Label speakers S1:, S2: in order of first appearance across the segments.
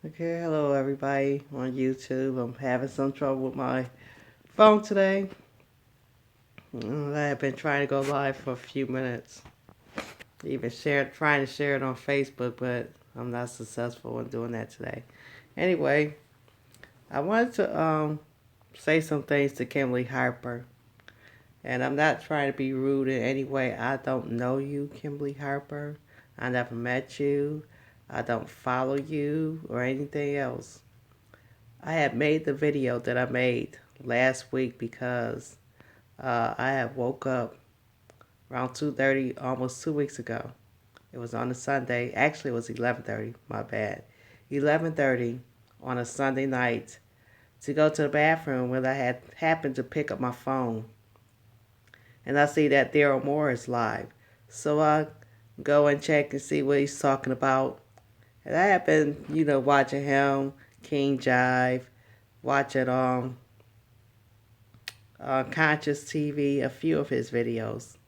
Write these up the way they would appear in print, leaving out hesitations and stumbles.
S1: Okay, hello everybody on YouTube. I'm having some trouble with my phone today. I have been trying to go live for a few minutes. Even trying to share it on Facebook, but I'm not successful in doing that today. Anyway, I wanted to say some things to Kimberly Harper. And I'm not trying to be rude in any way. I don't know you, Kimberly Harper. I never met you. I don't follow you or anything else. I had made the video that I made last week because I had woke up around 2:30 almost 2 weeks ago. It was on a Sunday. Actually, it was 11:30. My bad. 11:30 on a Sunday night to go to the bathroom when I had happened to pick up my phone, and I see that Daryl Moore is live. So I go and check and see what he's talking about. And I have been, watching him, King Jive, watching Conscious TV, a few of his videos.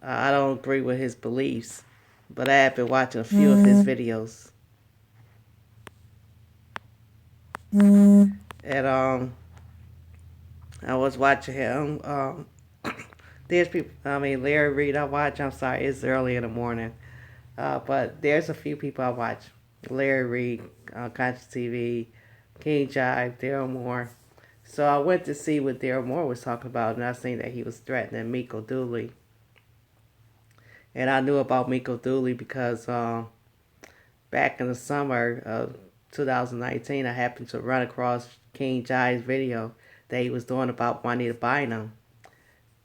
S1: I don't agree with his beliefs, but I have been watching a few of his videos. And I was watching him. There's people, Larry Reed I watch. I'm sorry, it's early in the morning. But there's a few people I watch. Larry Reed, Conscious TV, King Jive, Daryl Moore. So I went to see what Daryl Moore was talking about, and I seen that he was threatening Miko Dooley. And I knew about Miko Dooley because back in the summer of 2019, I happened to run across King Jive's video that he was doing about Juanita Bynum.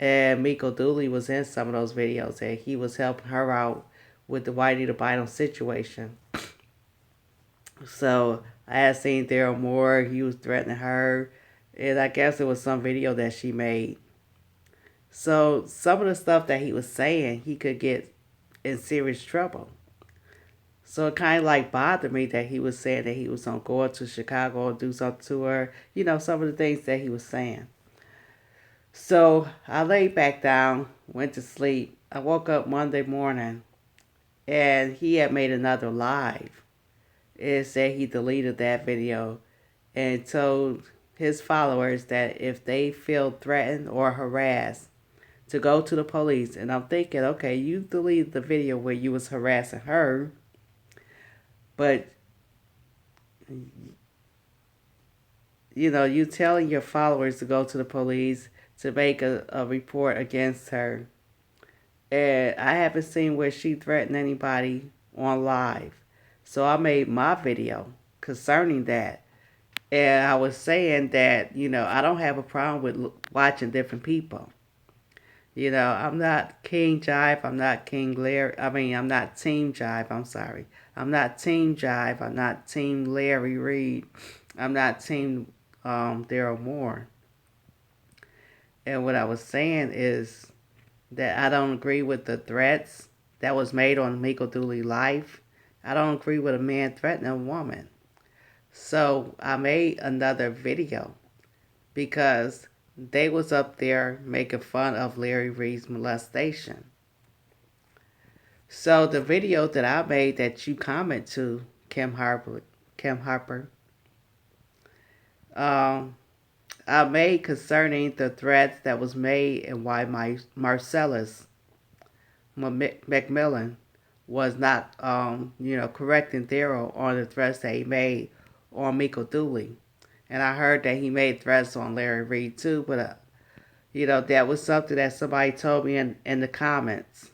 S1: And Miko Dooley was in some of those videos, and he was helping her out with the Juanita Bynum situation. So I had seen Daryl Moore, he was threatening her, and I guess it was some video that she made. So some of the stuff that he was saying, he could get in serious trouble. So it kind of like bothered me that he was saying that he was going to go to Chicago and do something to her. Some of the things that he was saying. So I laid back down, went to sleep. I woke up Monday morning and he had made another live. It said he deleted that video and told his followers that if they feel threatened or harassed, to go to the police. And I'm thinking, okay, you deleted the video where you was harassing her, but you telling your followers to go to the police to make a report against her. And I haven't seen where she threatened anybody on live. So I made my video concerning that. And I was saying that, I don't have a problem with watching different people. I'm not King Jive. I'm not King Larry. I'm not Team Jive. I'm sorry. I'm not Team Jive. I'm not Team Larry Reed. I'm not Team Daryl Moore. And what I was saying is that I don't agree with the threats that was made on Miko Dooley's life. I don't agree with a man threatening a woman. So I made another video because they was up there making fun of Larry Reed's molestation. So the video that I made that you comment to, Kim Harper, um, I made concerning the threats that was made and why my Marcellus McMillan was not, correcting Daryl on the threats that he made on Miko Dooley. And I heard that he made threats on Larry Reed too, but, that was something that somebody told me in the comments.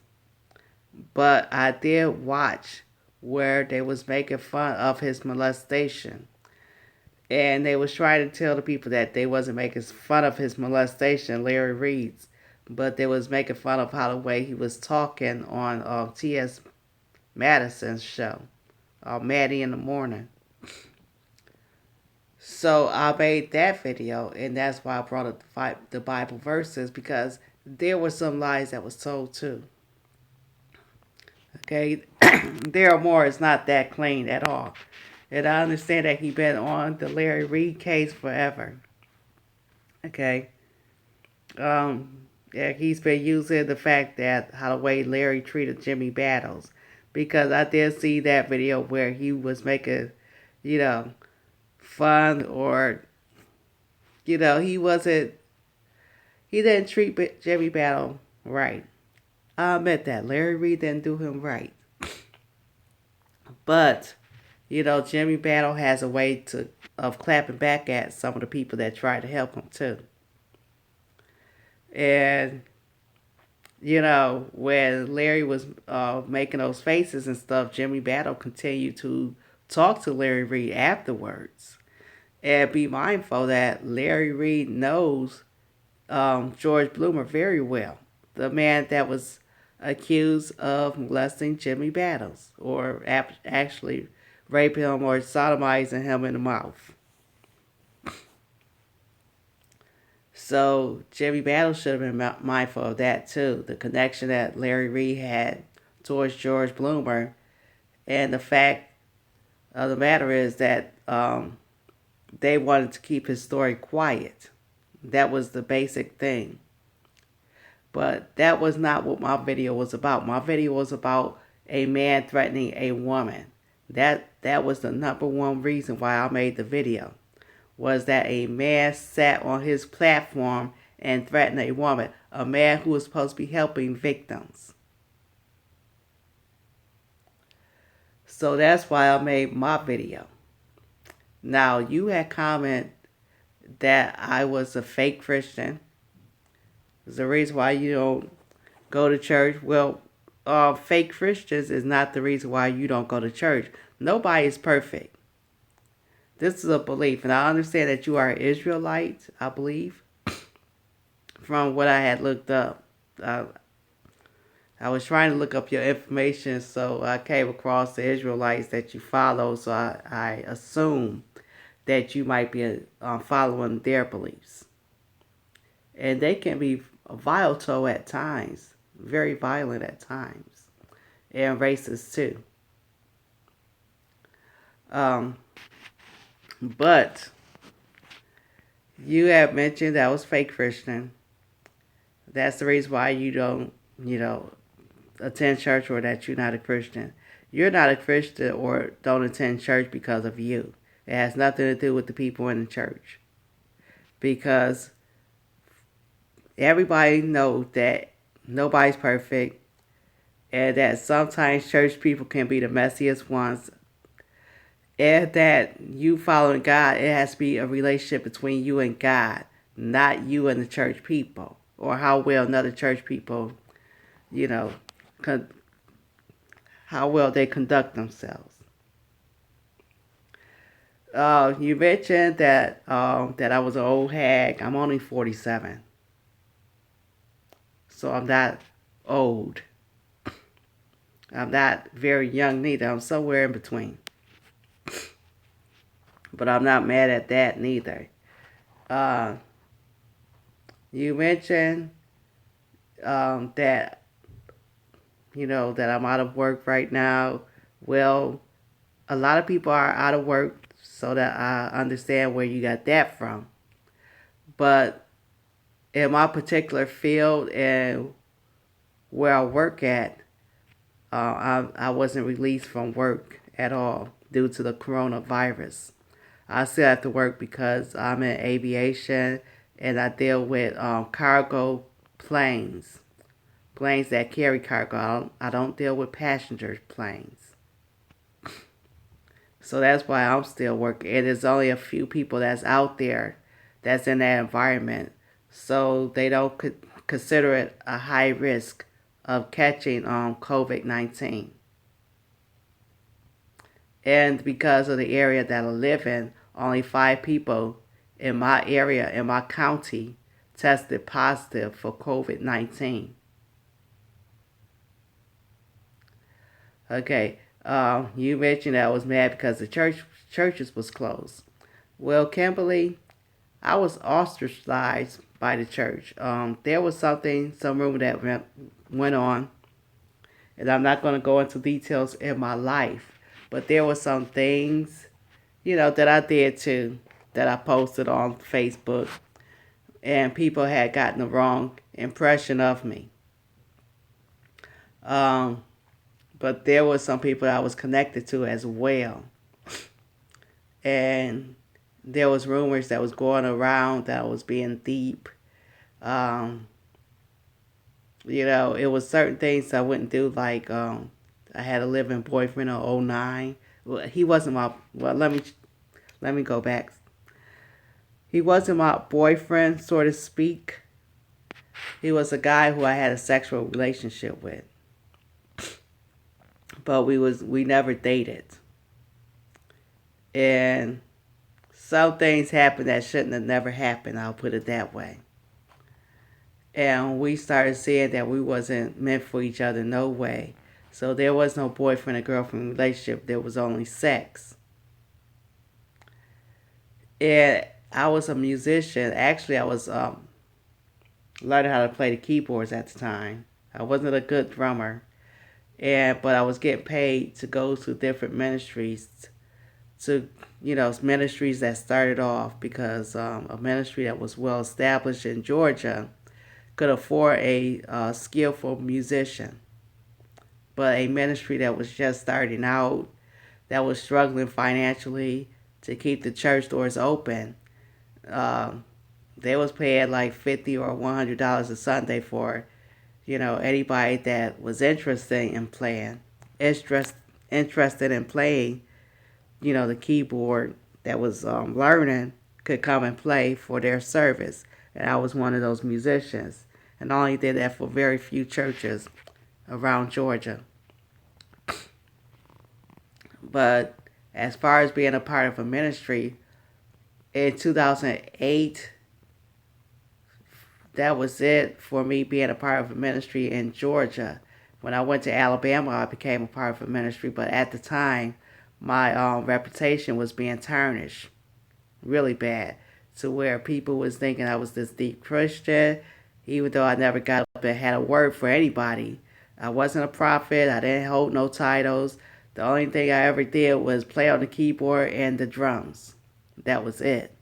S1: But I did watch where they was making fun of his molestation. And they was trying to tell the people that they wasn't making fun of his molestation, Larry Reed's, but they was making fun of how the way he was talking on T.S. Madison's show, Maddie in the Morning. So I made that video, and that's why I brought up the Bible verses, because there were some lies that was told too. Okay, Daryl Moore is not that clean at all. And I understand that he's been on the Larry Reed case forever. Okay. Yeah, he's been using the fact that how the way Larry treated Jimmy Battles. Because I did see that video where he was making, you know, fun or, he didn't treat Jimmy Battle right. I admit that. Larry Reed didn't do him right. But, Jimmy Battle has a way of clapping back at some of the people that try to help him too. And, when Larry was making those faces and stuff, Jimmy Battle continued to talk to Larry Reed afterwards. And be mindful that Larry Reed knows George Bloomer very well, the man that was accused of molesting Jimmy Battles, or actually raping him or sodomizing him in the mouth. So Jimmy Battles should have been mindful of that too, the connection that Larry Reed had towards George Bloomer, and the fact of the matter is that they wanted to keep his story quiet. That was the basic thing. But that was not what my video was about. My video was about a man threatening a woman. That was the number one reason why I made the video. Was that a man sat on his platform and threatened a woman. A man who was supposed to be helping victims. So that's why I made my video. Now, you had commented that I was a fake Christian. There's a reason why you don't go to church. Well, fake Christians is not the reason why you don't go to church. Nobody is perfect. This is a belief, and I understand that you are an Israelite, I believe, from what I had looked up. I was trying to look up your information, so I came across the Israelites that you follow, so I assume that you might be following their beliefs. And they can be volatile at times, very violent at times, and racist too. But you have mentioned that I was fake Christian. That's the reason why you don't, attend church, or that you're not a Christian. You're not a Christian or don't attend church because of you. It has nothing to do with the people in the church. Because everybody knows that nobody's perfect, and that sometimes church people can be the messiest ones, and that you following God, it has to be a relationship between you and God, not you and the church people, or how well another church people, how well they conduct themselves. You mentioned that I was an old hag. I'm only 47, so I'm not old. I'm not very young neither. I'm somewhere in between. But I'm not mad at that neither. You mentioned that that I'm out of work right now. Well, a lot of people are out of work, so that I understand where you got that from. But in my particular field and where I work at, I wasn't released from work at all due to the coronavirus. I still have to work because I'm in aviation, and I deal with cargo planes. Planes that carry cargo. I don't deal with passenger planes. So that's why I'm still working. And there's only a few people that's out there that's in that environment. So they don't consider it a high risk of catching COVID-19. And because of the area that I live in, only 5 people in my area, in my county, tested positive for COVID-19. Okay, you mentioned that I was mad because the churches was closed. Well, Kimberly, I was ostracized by the church. There was some rumor that went on, and I'm not going to go into details in my life, but there were some things, that I did too, that I posted on Facebook, and people had gotten the wrong impression of me. But there were some people I was connected to as well. and there was rumors that was going around that I was being deep. Um, it was certain things I wouldn't do, like I had a living boyfriend in '09. Well, he wasn't my, well, let me go back. He wasn't my boyfriend, so to speak. He was a guy who I had a sexual relationship with, but we never dated. And some things happened that shouldn't have never happened, I'll put it that way. And we started seeing that we wasn't meant for each other, no way. So there was no boyfriend and girlfriend relationship. There was only sex. And I was a musician. Actually, I was learning how to play the keyboards at the time. I wasn't a good drummer, but I was getting paid to go to different ministries, to ministries that started off, because a ministry that was well established in Georgia could afford a skillful musician, but a ministry that was just starting out, that was struggling financially to keep the church doors open, uh, they was paying like $50 or $100 a Sunday for anybody that was interest, interested in playing, the keyboard, that was learning, could come and play for their service. And I was one of those musicians. And I only did that for very few churches around Georgia. But as far as being a part of a ministry, in 2008, that was it for me being a part of a ministry in Georgia. When I went to Alabama, I became a part of a ministry, but at the time, my reputation was being tarnished really bad, to where people was thinking I was this deep Christian, even though I never got up and had a word for anybody. I wasn't a prophet. I didn't hold no titles. The only thing I ever did was play on the keyboard and the drums. That was it.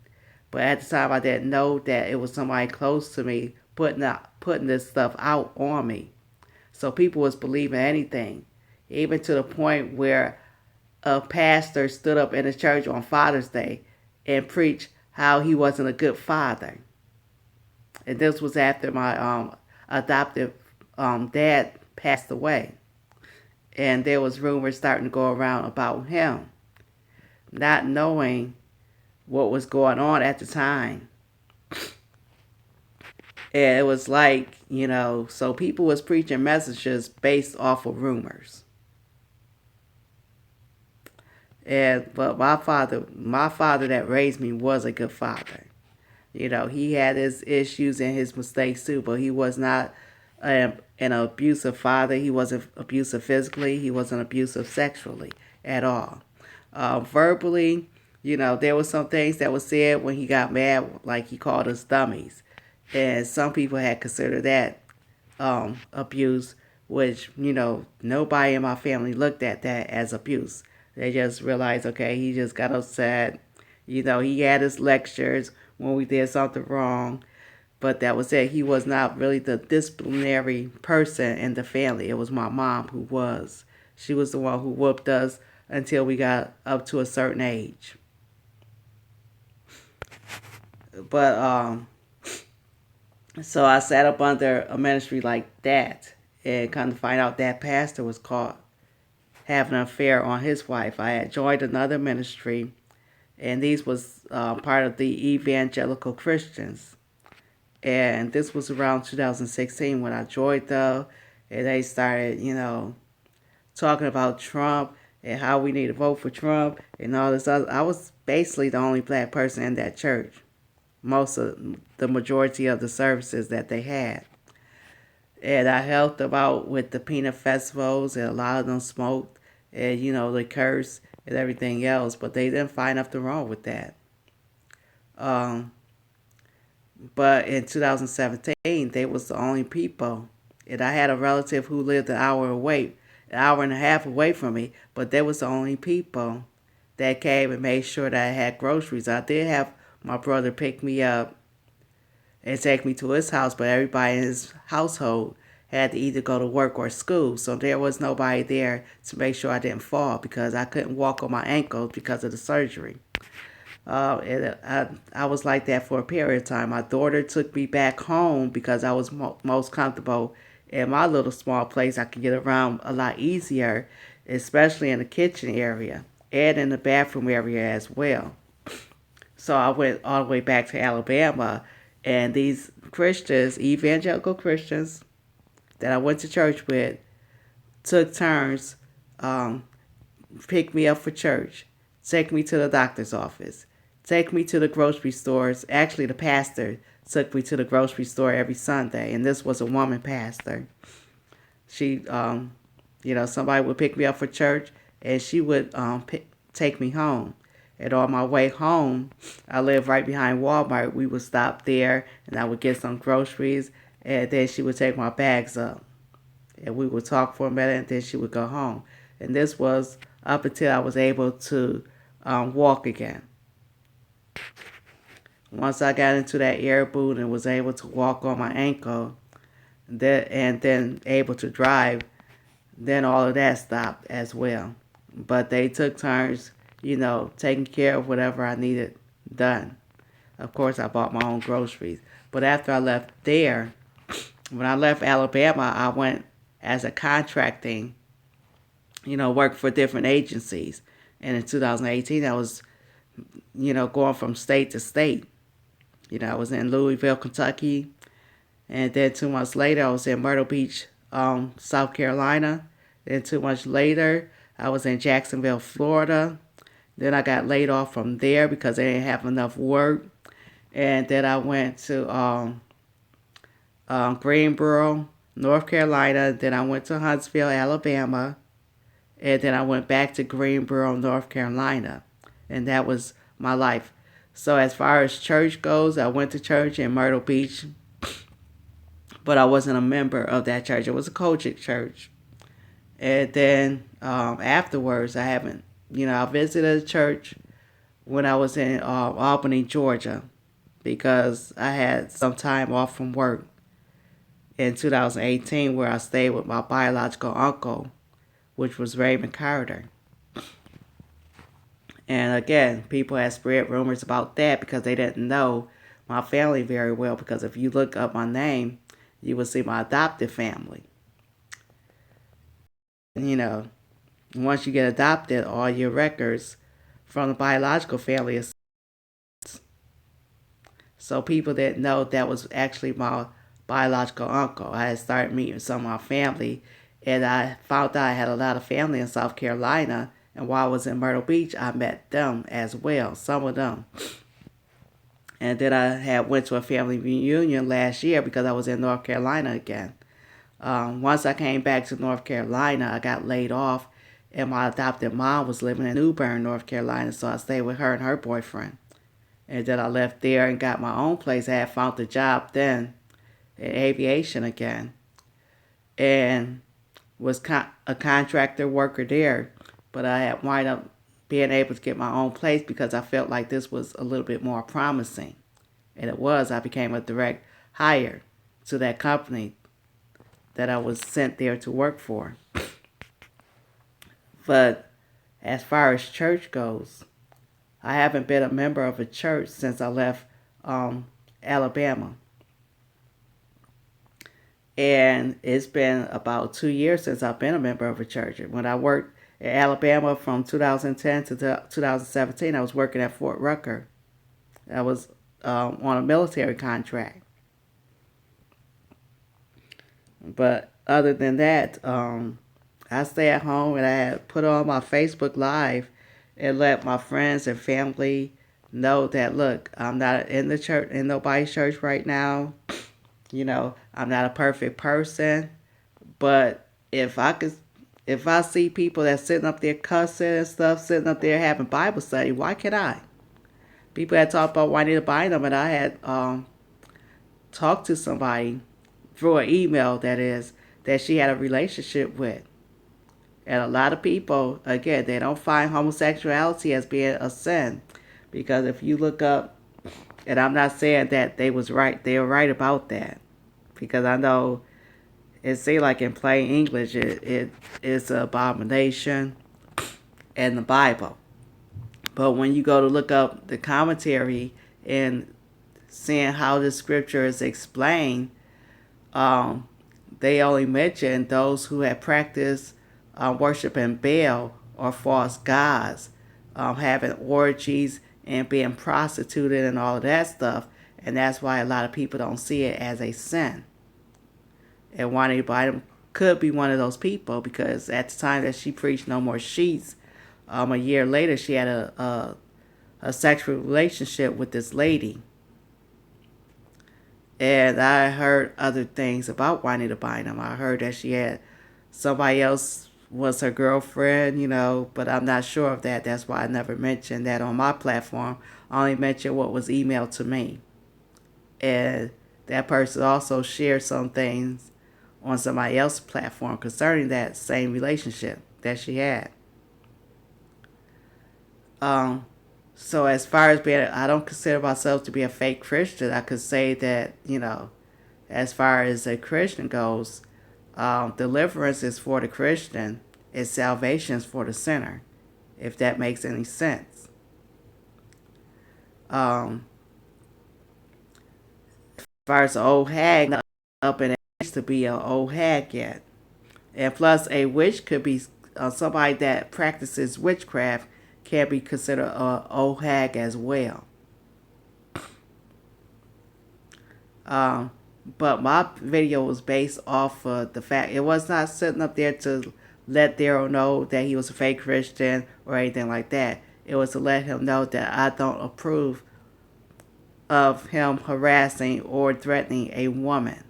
S1: But at the time, I didn't know that it was somebody close to me putting this stuff out on me. So people was believing anything, even to the point where a pastor stood up in the church on Father's Day and preached how he wasn't a good father. And this was after my adoptive dad passed away. And there was rumors starting to go around about him, not knowing what was going on at the time. And it was like, so people was preaching messages based off of rumors. But my father that raised me was a good father. He had his issues and his mistakes too, but he was not an abusive father. He wasn't abusive physically. He wasn't abusive sexually at all. Verbally, there were some things that was said when he got mad, like he called us dummies, and some people had considered that abuse, which nobody in my family looked at that as abuse. They just realized, okay, he just got upset. He had his lectures when we did something wrong, but that was it. He was not really the disciplinary person in the family. It was my mom who was. She was the one who whooped us until we got up to a certain age. But so I sat up under a ministry like that, and come to find out that pastor was caught having an affair on his wife. I had joined another ministry, and these was part of the evangelical Christians. And this was around 2016 when I joined them, and they started, talking about Trump and how we need to vote for Trump and all this other. I was basically the only black person in that church, most of the majority of the services that they had. And I helped them out with the peanut festivals, and a lot of them smoked, and they cursed and everything else, but they didn't find nothing wrong with that. Um, but in 2017, they was the only people, and I had a relative who lived an hour and a half away from me, but they was the only people that came and made sure that I had groceries. I did have my brother pick me up and take me to his house, but everybody in his household had to either go to work or school, so there was nobody there to make sure I didn't fall, because I couldn't walk on my ankles because of the surgery. I was like that for a period of time. My daughter took me back home because I was most comfortable in my little small place. I could get around a lot easier, especially in the kitchen area and in the bathroom area as well. So I went all the way back to Alabama, and these Christians, evangelical Christians that I went to church with, took turns, um, pick me up for church, take me to the doctor's office, take me to the grocery stores. Actually, the pastor took me to the grocery store every Sunday, and this was a woman pastor. She, somebody would pick me up for church, and she would take me home. And on my way home, I lived right behind Walmart. We would stop there, and I would get some groceries, and then she would take my bags up, and we would talk for a minute, and then she would go home. And this was up until I was able to walk again. Once I got into that air boot and was able to walk on my ankle, and then able to drive, then all of that stopped as well. But they took turns, taking care of whatever I needed done. Of course, I bought my own groceries. But after I left there, when I left Alabama, I went as a contracting, worked for different agencies. And in 2018, I was, going from state to state. I was in Louisville, Kentucky, and then 2 months later, I was in Myrtle Beach, South Carolina. Then 2 months later, I was in Jacksonville, Florida. Then I got laid off from there because they didn't have enough work. And then I went to Greensboro, North Carolina. Then I went to Huntsville, Alabama. And then I went back to Greensboro, North Carolina. And that was my life. So as far as church goes, I went to church in Myrtle Beach, but I wasn't a member of that church. It was a Kojic church. And then afterwards, I visited a church when I was in Albany, Georgia, because I had some time off from work in 2018 where I stayed with my biological uncle, which was Raymond Carter. And again, people had spread rumors about that because they didn't know my family very well. Because if you look up my name, you will see my adopted family. Once you get adopted, all your records from the biological family is. So people didn't know that was actually my biological uncle. I had started meeting some of my family, and I found out I had a lot of family in South Carolina. And while I was in Myrtle Beach, I met them as well, some of them. And then I had went to a family reunion last year because I was in North Carolina again. Once I came back to North Carolina, I got laid off, and my adopted mom was living in New Bern, North Carolina, so I stayed with her and her boyfriend. And then I left there and got my own place. I had found a job then in aviation again, and was a contractor worker there. But I had wind up being able to get my own place because I felt like this was a little bit more promising. And it was. I became a direct hire to that company that I was sent there to work for. But as far as church goes, I haven't been a member of a church since I left Alabama. And it's been about 2 years since I've been a member of a church. When I worked in Alabama from 2010 to 2017, I was working at Fort Rucker. I was on a military contract. But other than that, I stay at home, and I had put on my Facebook Live and let my friends and family know that, look, I'm not in the church, in nobody's church right now. I'm not a perfect person, but if I see people that's sitting up there cussing and stuff, sitting up there having Bible study, why can't I? People had talked about wanting to buy them, and I had talked to somebody through an email, that she had a relationship with. And a lot of people, again, they don't find homosexuality as being a sin. Because if you look up, and I'm not saying that they were right about that. Because I know it seems like in plain English, it is an abomination in the Bible. But when you go to look up the commentary and seeing how the scripture is explained, um, they only mention those who had practiced worshiping Baal or false gods, having orgies and being prostituted and all of that stuff. And that's why a lot of people don't see it as a sin. And Juanita Bynum could be one of those people, because at the time that she preached No More Sheets, a year later she had a sexual relationship with this lady. And I heard other things about Juanita Bynum. I heard that she had somebody else was her girlfriend, but I'm not sure of that. That's why I never mentioned that on my platform. I only mentioned what was emailed to me. And that person also shared some things on somebody else's platform concerning that same relationship that she had. So as far as being, I don't consider myself to be a fake Christian. I could say that, as far as a Christian goes, deliverance is for the Christian, and salvation is for the sinner, if that makes any sense. As far as the old hag, up in age to be an old hag yet. And plus, a witch could be somebody that practices witchcraft, can be considered an old hag as well. But my video was based off of the fact it was not sitting up there to let Daryl know that he was a fake Christian or anything like that. It was to let him know that I don't approve of him harassing or threatening a woman,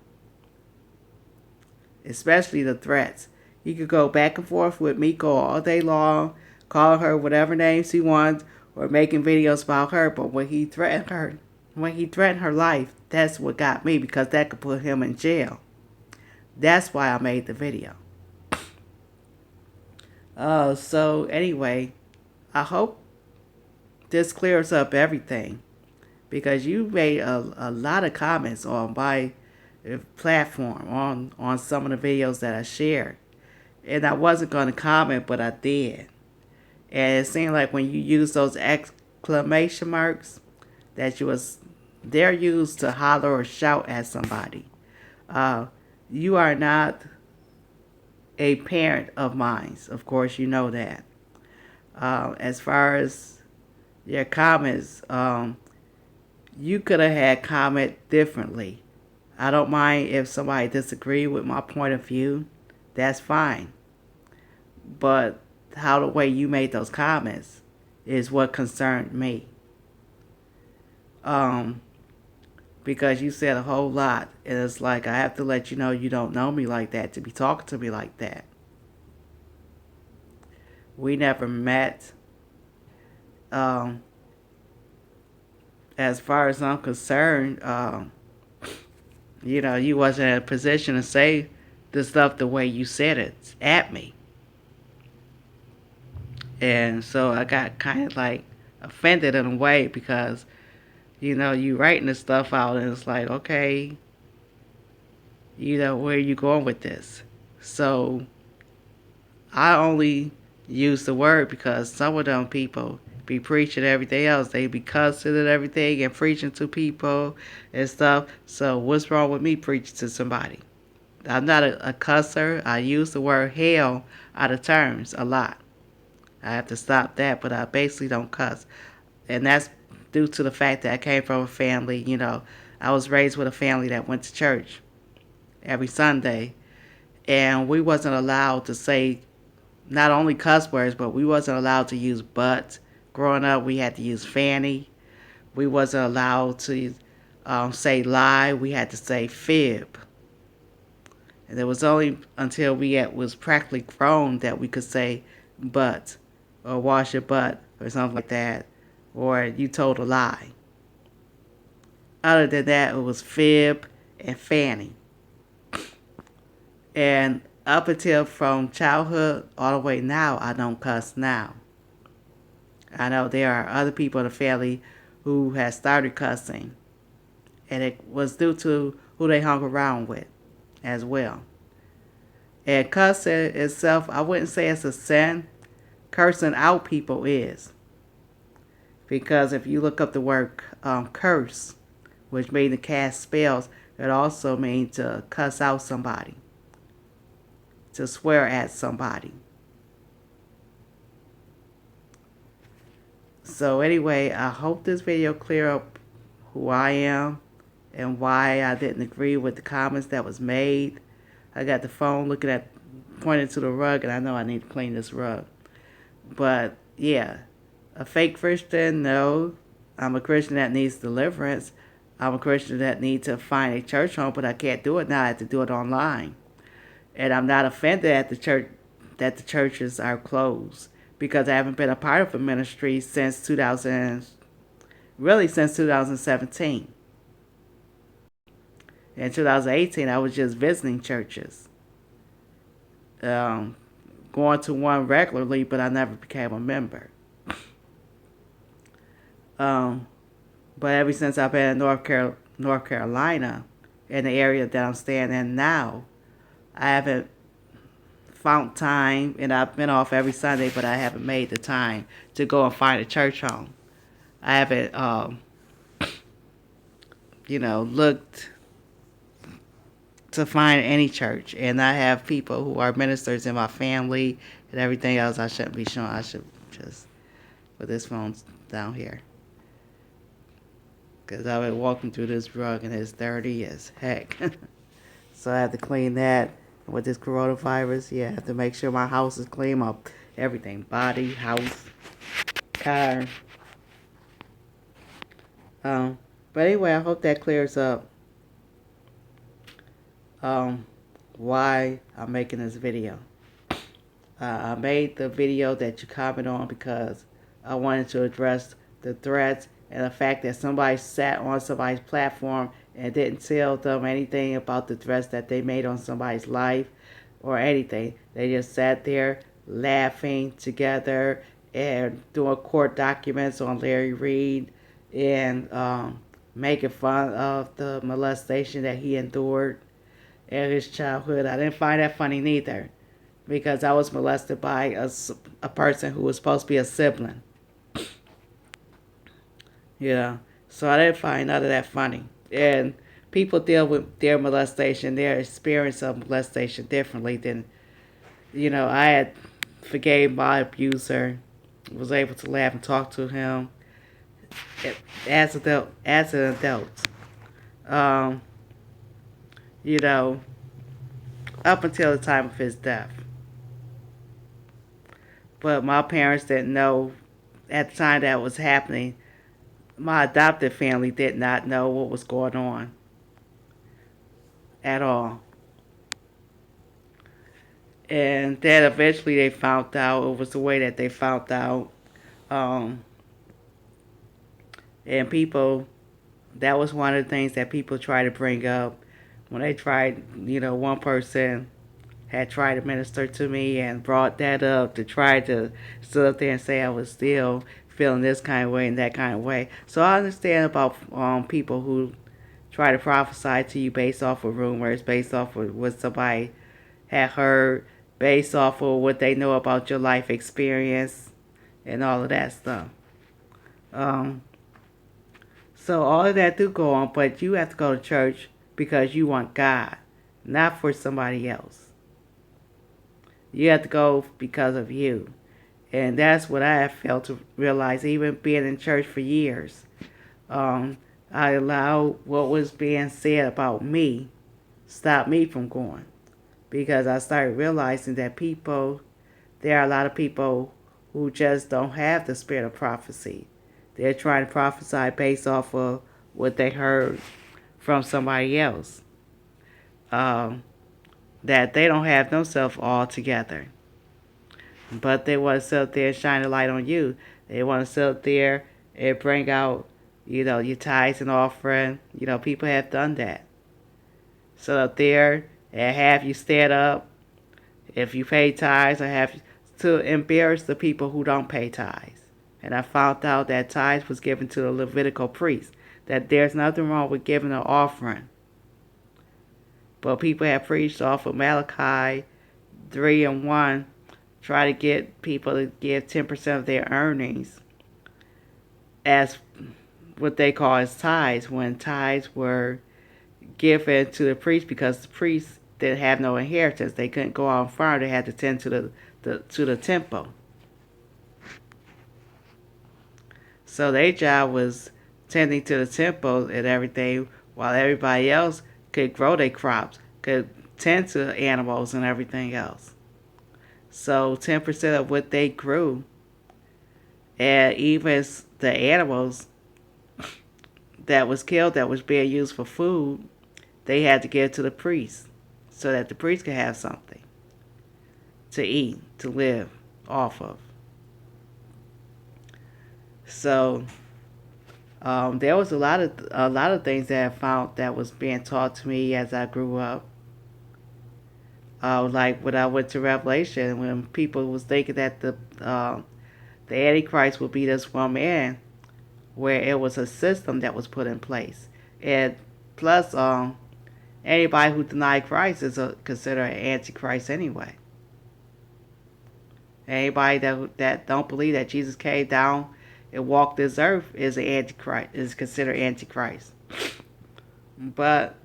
S1: especially the threats. He could go back and forth with Miko all day long, calling her whatever names he wants, or making videos about her. But when he threatened her life, that's what got me, because that could put him in jail. That's why I made the video. So anyway, I hope this clears up everything, because you made a lot of comments on my platform on some of the videos that I shared. And I wasn't going to comment, but I did. And it seemed like when you use those exclamation marks, that they're used to holler or shout at somebody. You are not a parent of mine. Of course, you know that. As far as your comments, you could have had comment differently. I don't mind if somebody disagreed with my point of view. That's fine. But how the way you made those comments is what concerned me. Because you said a whole lot, and it's like, I have to let you know you don't know me like that to be talking to me like that. We never met. As far as I'm concerned, you wasn't in a position to say the stuff the way you said it at me. And so I got kind of like offended in a way, because, you writing this stuff out and it's like, okay, where are you going with this? So I only use the word because some of them people be preaching everything else. They be cussing and everything and preaching to people and stuff. So what's wrong with me preaching to somebody? I'm not a cusser. I use the word hell out of terms a lot. I have to stop that, but I basically don't cuss. And that's due to the fact that I came from a family, I was raised with a family that went to church every Sunday. And we wasn't allowed to say not only cuss words, but we wasn't allowed to use but. Growing up, we had to use fanny. We wasn't allowed to say lie. We had to say fib. And it was only until we was practically grown that we could say but, or wash your butt, or something like that, or you told a lie. Other than that, it was fib and fanny. And up until from childhood all the way now, I don't cuss now. I know there are other people in the family who have started cussing, and it was due to who they hung around with as well. And cussing itself, I wouldn't say it's a sin. Cursing out people is. Because if you look up the word curse, which means to cast spells, it also means to cuss out somebody, to swear at somebody. So anyway, I hope this video clear up who I am and why I didn't agree with the comments that was made. I got the phone looking at, pointing to the rug, and I know I need to clean this rug. But yeah, a fake Christian, no. I'm a Christian that needs deliverance. I'm a Christian that needs to find a church home, but I can't do it now. I have to do it online. And I'm not offended at the church that the churches are closed, because I haven't been a part of a ministry since 2017. In 2018, I was just visiting churches, going to one regularly, but I never became a member. But ever since I've been in North Carolina, in the area that I'm staying in now, I haven't found time, and I've been off every Sunday, but I haven't made the time to go and find a church home. I haven't, looked to find any church, and I have people who are ministers in my family and everything else. I shouldn't be showing. I should just put this phone down here, because I've been walking through this rug and it's dirty as heck. So I have to clean that. With this coronavirus, yeah, I have to make sure my house is clean, my everything, body, house, car. But anyway, I hope that clears up why I'm making this video. I made the video that you comment on because I wanted to address the threats and the fact that somebody sat on somebody's platform and didn't tell them anything about the threats that they made on somebody's life or anything. They just sat there laughing together and doing court documents on Larry Reed and making fun of the molestation that he endured in his childhood. I didn't find that funny neither, because I was molested by a person who was supposed to be a sibling. So I didn't find none of that funny. And people deal with their molestation, their experience of molestation differently than, I had forgave my abuser, was able to laugh and talk to him as an adult. Up until the time of his death. But my parents didn't know at the time that was happening. My adopted family did not know what was going on at all. And then eventually they found out. It was the way that they found out. And people, that was one of the things that people try to bring up when they tried, one person had tried to minister to me and brought that up to try to sit up there and say I was still feeling this kind of way and that kind of way. So I understand about people who try to prophesy to you based off of rumors, based off of what somebody had heard, based off of what they know about your life experience and all of that stuff. So all of that do go on, but you have to go to church because you want God, not for somebody else. You have to go because of you. And that's what I have failed to realize, even being in church for years. I allowed what was being said about me stop me from going. Because I started realizing that there are a lot of people who just don't have the spirit of prophecy. They're trying to prophesy based off of what they heard from somebody else. That they don't have themselves all together. But they want to sit up there and shine a light on you. They want to sit up there and bring out, your tithes and offering. People have done that. Sit up there and have you stand up if you pay tithes, or have to embarrass the people who don't pay tithes. And I found out that tithes was given to the Levitical priest. That there's nothing wrong with giving an offering. But people have preached off of Malachi 3:1, try to get people to give 10% of their earnings as what they call as tithes, when tithes were given to the priest, because the priests didn't have no inheritance. They couldn't go out on farm. They had to tend to the temple. So their job was tending to the temple and everything, while everybody else could grow their crops, could tend to animals and everything else. So 10% of what they grew, and even the animals that was killed, that was being used for food, they had to give to the priest so that the priest could have something to eat, to live off of. So there was a lot of things that I found that was being taught to me as I grew up. Like when I went to Revelation, when people was thinking that the Antichrist would be this one man, where it was a system that was put in place, and plus, anybody who denied Christ is considered an Antichrist anyway. Anybody that don't believe that Jesus came down and walked this earth is an Antichrist, is considered Antichrist. But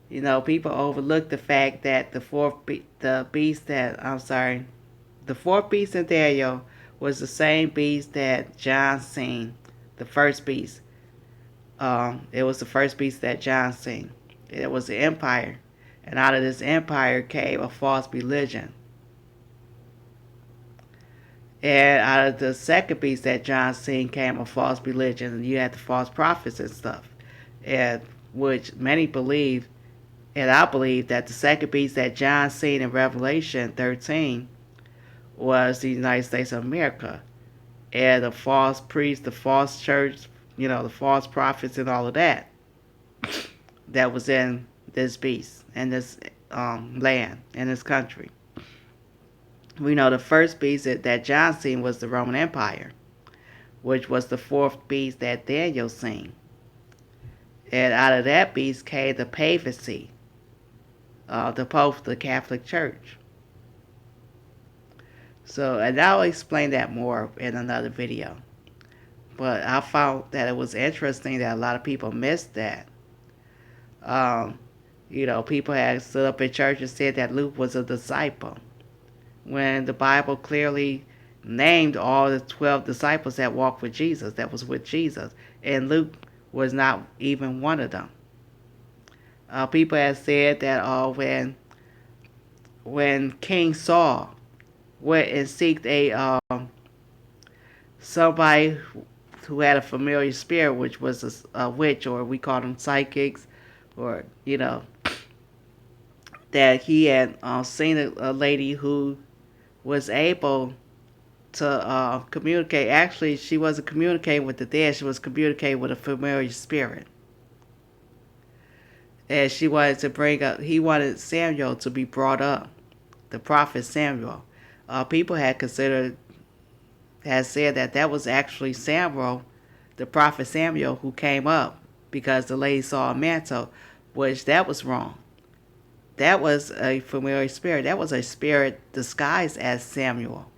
S1: people overlook the fact that the fourth beast in Daniel was the same beast that John seen, the first beast. It was the first beast that John seen. It was the empire, and out of this empire came a false religion. And out of the second beast that John seen came a false religion, and you had the false prophets and stuff, and which many believe. And I believe that the second beast that John seen in Revelation 13 was the United States of America. And the false priest, the false church, the false prophets and all of that was in this beast and this land and this country. We know the first beast that John seen was the Roman Empire, which was the fourth beast that Daniel seen. And out of that beast came the papacy, the Pope, the Catholic Church. So, and I'll explain that more in another video. But I found that it was interesting that a lot of people missed that. People had stood up in church and said that Luke was a disciple, when the Bible clearly named all the 12 disciples that walked with Jesus, that was with Jesus, and Luke was not even one of them. People have said that when King Saul went and seeked somebody who had a familiar spirit, which was a witch, or we call them psychics, or that he had seen a lady who was able to communicate. Actually, she wasn't communicating with the dead; she was communicating with a familiar spirit. And she wanted to he wanted Samuel to be brought up, the prophet Samuel. People had said that was actually Samuel, the prophet Samuel, who came up because the lady saw a mantle, which that was wrong. That was a familiar spirit. That was a spirit disguised as Samuel,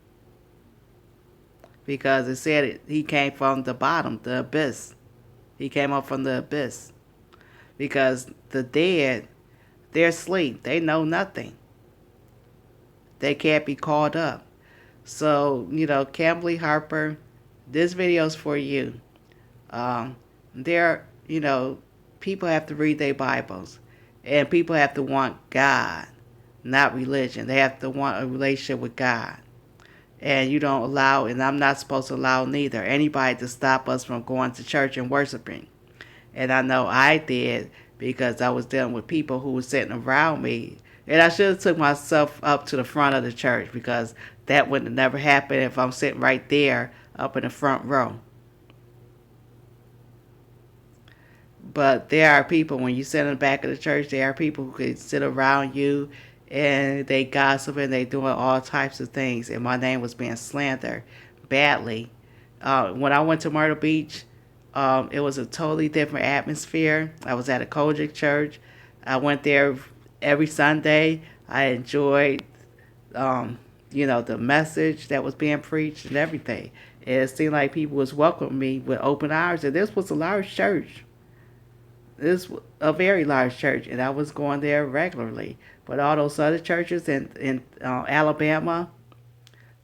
S1: because it said he came from the bottom, the abyss. He came up from the abyss. Because the dead, they're asleep. They know nothing. They can't be called up. So, Kimberly Harper, this video's for you. People have to read their Bibles. And people have to want God, not religion. They have to want a relationship with God. And you don't allow, and I'm not supposed to allow neither, anybody to stop us from going to church and worshiping. And I know I did, because I was dealing with people who were sitting around me. And I should have took myself up to the front of the church, because that would have never happened if I'm sitting right there up in the front row. But there are people, when you sit in the back of the church, there are people who can sit around you and they gossip and they doing all types of things. And my name was being slandered badly. When I went to Myrtle Beach, it was a totally different atmosphere. I was at a Kojic church. I went there every Sunday. I enjoyed, the message that was being preached and everything. It seemed like people was welcoming me with open arms, and this was a large church. This was a very large church, and I was going there regularly. But all those other churches in Alabama,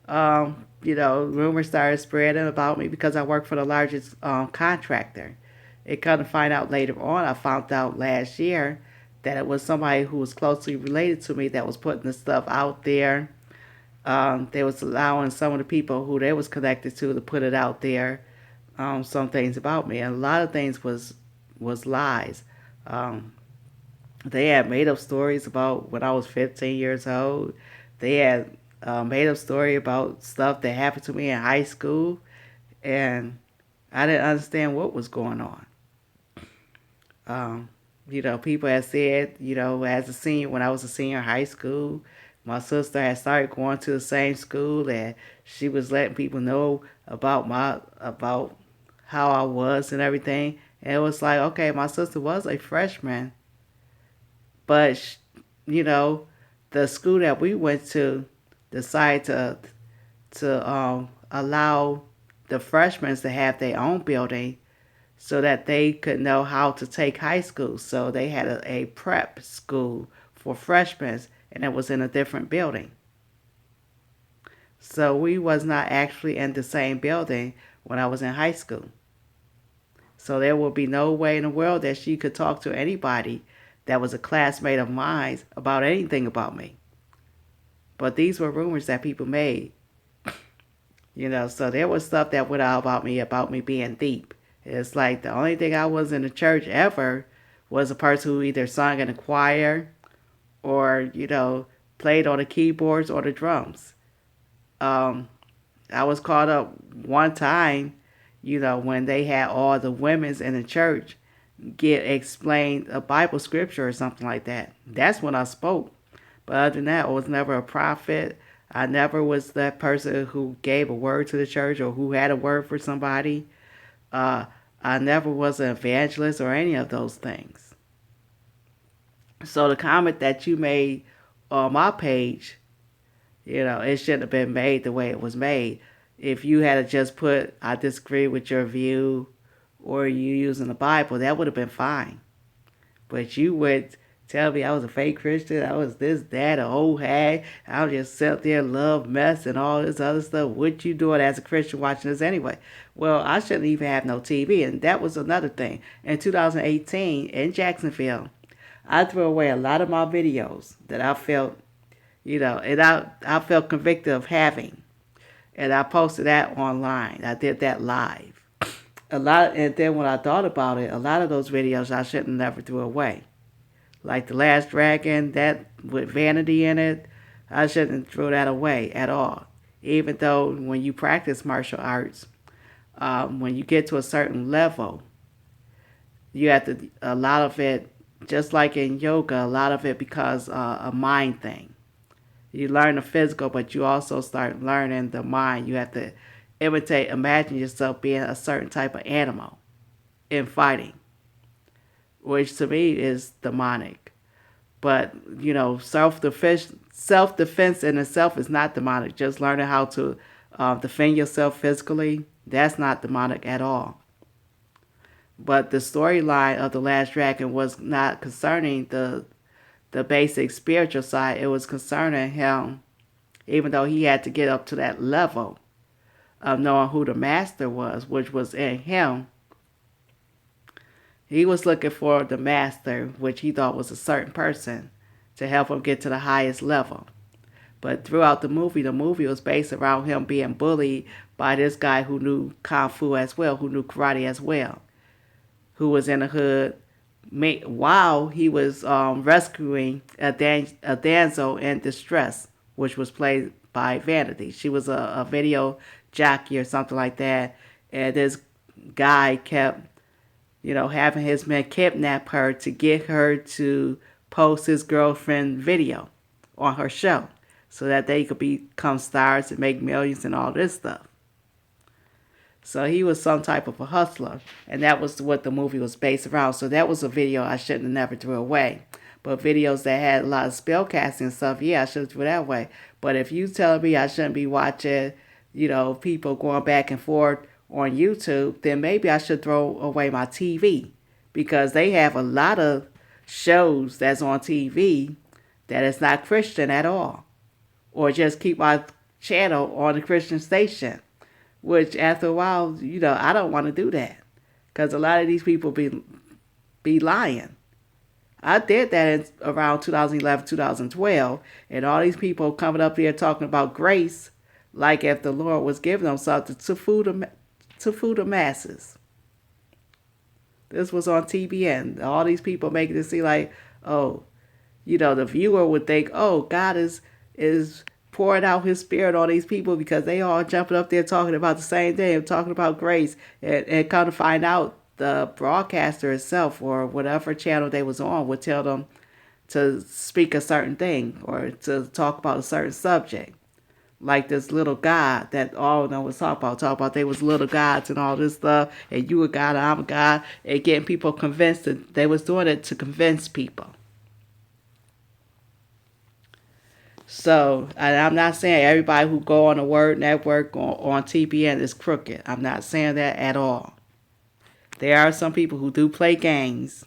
S1: rumors started spreading about me because I worked for the largest contractor. It kind of find out later on. I found out last year that it was somebody who was closely related to me that was putting the stuff out there. They was allowing some of the people who they was connected to put it out there. Some things about me, and a lot of things was lies. Um, they had made up stories about when I was 15 years old. They had made up story about stuff that happened to me in high school, and I didn't understand what was going on. Um, People had said, as a senior, when I was a senior in high school, my sister had started going to the same school, and she was letting people know about how I was and everything. And it was like, okay, my sister was a freshman, but you know, the school that we went to decided to allow the freshmen to have their own building so that they could know how to take high school. So they had a prep school for freshmen, and it was in a different building. So we was not actually in the same building when I was in high school. So there would be no way in the world that she could talk to anybody that was a classmate of mine about anything about me. But these were rumors that people made. So there was stuff that went out about me being deep. It's like the only thing I was in the church ever was a person who either sang in a choir or, played on the keyboards or the drums. Um, I was caught up one time, when they had all the women's in the church get explained a Bible scripture or something like that. That's when I spoke. But other than that, I was never a prophet. I never was that person who gave a word to the church or who had a word for somebody. Uh, I never was an evangelist or any of those things. So the comment that you made on my page, it shouldn't have been made the way it was made. If you had just put, I disagree with your view, or you using the Bible, that would have been fine. But you would tell me I was a fake Christian, I was this, that, a old hag, I was just sit there, love, mess, and all this other stuff. What you doing as a Christian watching this anyway? Well, I shouldn't even have no TV, and that was another thing. In 2018, in Jacksonville, I threw away a lot of my videos that I felt, and I felt convicted of having. And I posted that online. I did that live. And then when I thought about it, a lot of those videos I shouldn't have never threw away. Like The Last Dragon, that with vanity in it, I shouldn't throw that away at all. Even though when you practice martial arts, when you get to a certain level, you have to, a lot of it, just like in yoga, a lot of it becomes a mind thing. You learn the physical, but you also start learning the mind. You have to imagine yourself being a certain type of animal in fighting, which to me is demonic. But self defense in itself is not demonic. Just learning how to defend yourself physically, that's not demonic at all. But the storyline of The Last Dragon was not concerning the basic spiritual side. It was concerning him, even though he had to get up to that level of knowing who the master was, which was in him. He was looking for the master, which he thought was a certain person, to help him get to the highest level. But throughout the movie was based around him being bullied by this guy who knew Kung Fu as well, who knew karate as well, who was in the hood while he was rescuing a damsel in distress, which was played by Vanity. She was a video jockey or something like that, and this guy kept, having his men kidnap her to get her to post his girlfriend video on her show so that they could become stars and make millions and all this stuff. So he was some type of a hustler, and that was what the movie was based around. So that was a video I shouldn't have never threw away. But videos that had a lot of spellcasting and stuff, yeah, I should have threw that away. But if you telling me I shouldn't be watching people going back and forth on YouTube, then maybe I should throw away my TV, because they have a lot of shows that's on TV that is not Christian at all. Or just keep my channel on the Christian station, which after a while, I don't want to do that, because a lot of these people be lying. I did that in around 2011, 2012, and all these people coming up here talking about grace, like if the Lord was giving them something to food the masses. This was on TBN. All these people making it seem like, oh, the viewer would think, oh, God is pouring out His Spirit on these people because they all jumping up there talking about the same thing, talking about grace, and come to find out, the broadcaster itself or whatever channel they was on would tell them to speak a certain thing or to talk about a certain subject. Like this little God that all of them was talking about they was little gods and all this stuff, and you a God, I'm a God, and getting people convinced that they was doing it to convince people. So, and I'm not saying everybody who go on the Word Network on TBN is crooked. I'm not saying that at all. There are some people who do play games,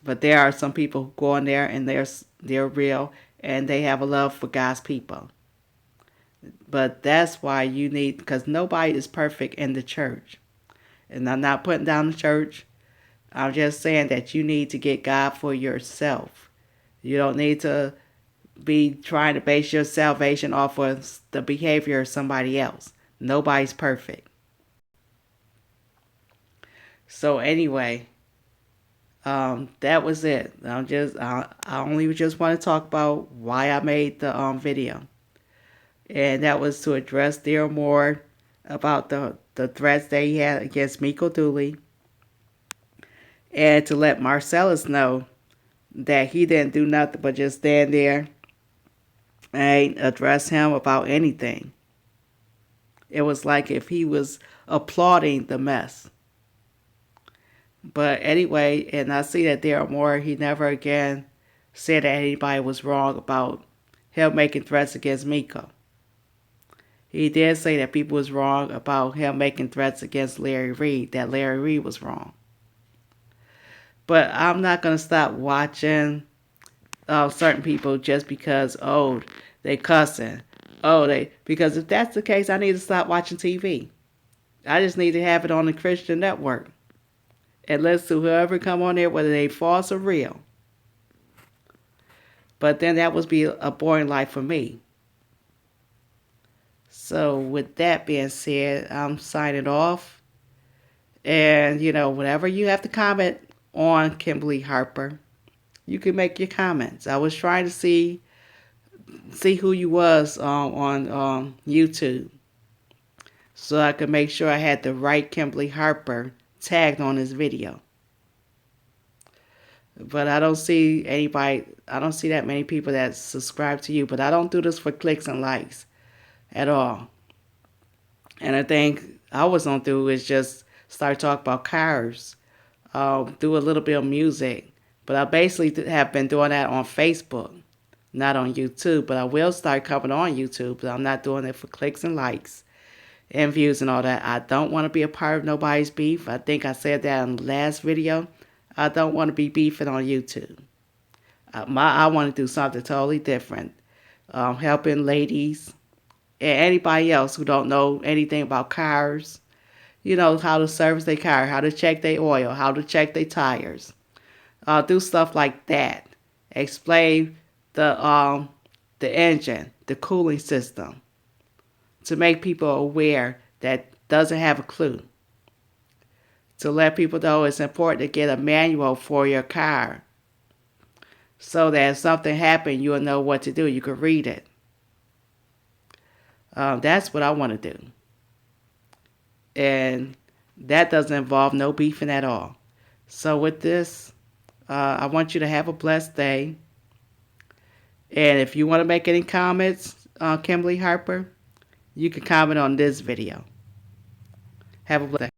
S1: but there are some people who go in there and they're real and they have a love for God's people. But that's why you need, because nobody is perfect in the church. And I'm not putting down the church. I'm just saying that you need to get God for yourself. You don't need to be trying to base your salvation off of the behavior of somebody else. Nobody's perfect. So anyway, that was it. I only just want to talk about why I made the video, and that was to address Daryl Moore about the threats that he had against Miko Dooley, and to let Marcellus know that he didn't do nothing but just stand there and address him about anything. It was like if he was applauding the mess. But anyway, and I see that Daryl Moore, he never again said that anybody was wrong about him making threats against Miko. He did say that people was wrong about him making threats against Larry Reed, that Larry Reed was wrong. But I'm not going to stop watching certain people just because, oh, they cussing. Because if that's the case, I need to stop watching TV. I just need to have it on the Christian network and listen to whoever come on there, whether they false or real. But then that would be a boring life for me. So with that being said, I'm signing off. And, whatever you have to comment on Kimberly Harper, you can make your comments. I was trying to see who you was on YouTube, so I could make sure I had the right Kimberly Harper tagged on this video. But I don't see that many people that subscribe to you. But I don't do this for clicks and likes at all. And the thing I was going to do is just start talking about cars, do a little bit of music. But I basically have been doing that on Facebook, not on YouTube. But I will start coming on YouTube, but I'm not doing it for clicks and likes and views and all that. I don't want to be a part of nobody's beef. I think I said that in the last video. I don't want to be beefing on YouTube. I want to do something totally different. Helping ladies and anybody else who don't know anything about cars. How to service their car, how to check their oil, how to check their tires. Do stuff like that. Explain the engine, the cooling system, to make people aware that doesn't have a clue. To let people know it's important to get a manual for your car, so that if something happens, you'll know what to do. You can read it. That's what I want to do. And that doesn't involve no beefing at all. So with this, I want you to have a blessed day. And if you want to make any comments on Kimberly Harper, you can comment on this video. Have a blessed day.